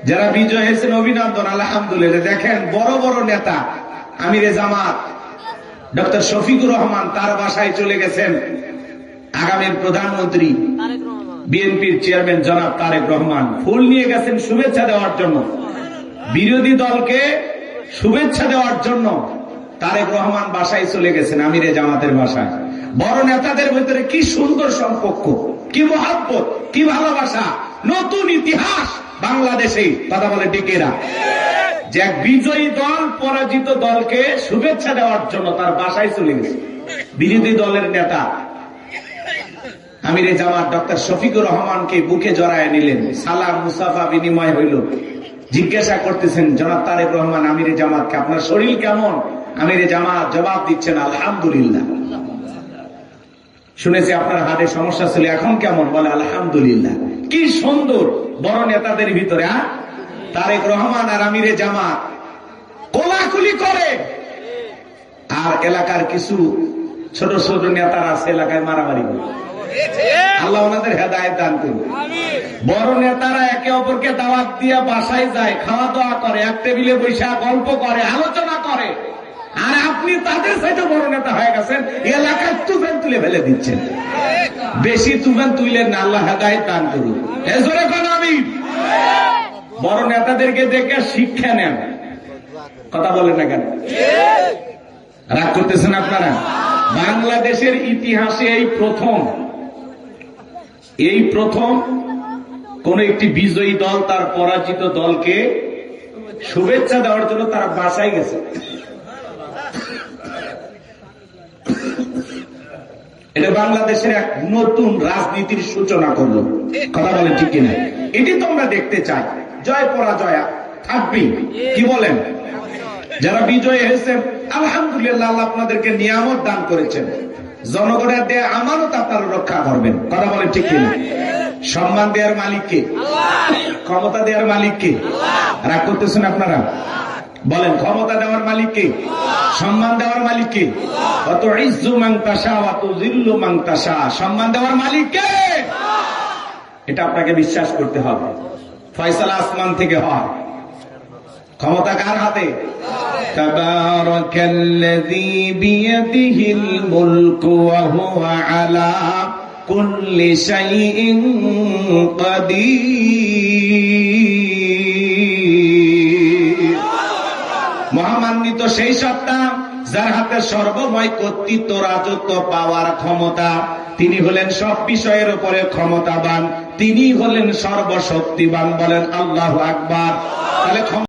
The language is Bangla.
যারা বিজয় হয়েছেন অভিনন্দন, আলহামদুলিল্লাহ। দেখেন বড় বড় নেতা আমিরে জামাত ডক্টর শফিকুর রহমান তার বাসায় চলে গেছেন আগামীর প্রধানমন্ত্রী বিএনপির চেয়ারম্যান জনাব তারেক রহমান। ফুল নিয়ে গেছেন শুভেচ্ছা দেওয়ার জন্য, বিরোধী দলকে শুভেচ্ছা দেওয়ার জন্য তারেক রহমান বাসায় চলে গেছেন, আমিরে জামাতের বাসায়। বড় নেতাদের ভিতরে কি সুন্দর সম্পর্ক, কি মহব্বত, কি ভালোবাসা। নতুন ইতিহাস বাংলাদেশে। কথা বলে টিকেরা যে এক বিজয়ী দল পরাজিত দলকে শুভেচ্ছা দেওয়ার জন্য তার বাসায় চলে গেছে বিরোধী দলের নেতা আমিরে জামাত ডক্টর শফিকুর রহমানকে বুকে জড়ায় নিলেন, সালাম মুসাফা বিনিময় হইল। জিজ্ঞাসা করতেছেন জনাব তারেক রহমান আমিরে জামাতকে, আপনার শরীর কেমন? আমিরে জামাত জবাব দিচ্ছেন আলহামদুলিল্লাহ। শুনেছি আপনার হাতে সমস্যা ছিল, এখন কেমন? বলে আলহামদুলিল্লাহ। কি সুন্দর বড় নেতাদের ভিতরে তারেক রহমান আর আমিরে জামাত কোলাকুলি করে। আর এলাকার কিছু ছোট ছোট নেতারা আছে এলাকায় মারামারি করে। আল্লাহ ওনাদের হেদায়েত দান করুন। বড় নেতারা একে অপরকে দাওয়াত দিয়ে বাসায় যায়, খাওয়া দাওয়া করে, এক টেবিলে বৈশা গল্প করে, আলোচনা করে। আর আপনি তাদের সাথে বড় নেতা হয়ে গেছেন, এলাকায় তুফান তুলে ফেলে দিচ্ছেন। বেশি তুফান তুইলেন না, আল্লাহ হেদায়েত দান করুন। এজরে কোন আমি বড় নেতাদেরকে দেখে শিক্ষা নেন। কথা বলেন না কেন? রাগ করতেছেন আপনারা? বাংলাদেশের ইতিহাসে এই প্রথম কোন একটি বিজয়ী দল তার পরাজিত দলকে শুভেচ্ছা দেওয়ার জন্য তারা বাসায় গেছে। এটা বাংলাদেশের এক নতুন রাজনীতির সূচনা করলো। কথা বলেন ঠিক কিনা? এটি তোমরা দেখতে চাই। জয় পরাজয় থাকবেই, কি বলেন? যারা বিজয়ী হয়েছেন আলহামদুলিল্লাহ, আল্লাহ আপনাদেরকে নিয়ামত দান করেছেন, জনগণের দেয়া আমানত আপনারা রক্ষা করবেন। কথা বলেন ঠিক কিনা? সম্মান দেওয়ার মালিককে, ক্ষমতা দেওয়ার মালিককে। রাগ করতেছেন আপনারা? বলেন ক্ষমতা দেওয়ার মালিককে, সম্মান দেওয়ার মালিককে। অত ইজ্জু মান তাশা ওয়া তুযিল্লু মান তাশা, সম্মান দেওয়ার মালিককে। এটা আপনাকে বিশ্বাস করতে হবে। ফয়সালা আসমান থেকে হয়। ক্ষমতা কার হাতে? তাবারাকাল্লাযী বিয়াদিহিল মুলকু ওয়া হুয়া আলা কুল্লি শাইইন কাদির। মহামান্বিত সেই সত্তা যার হাতে সর্বময় কর্তৃত্ব, রাজত্ব, পাওয়ার ক্ষমতা। তিনি হলেন সব বিষয়ের উপরে ক্ষমতাবান, তিনি হলেন সর্বশক্তিবান। বলেন আল্লাহু আকবার। তাহলে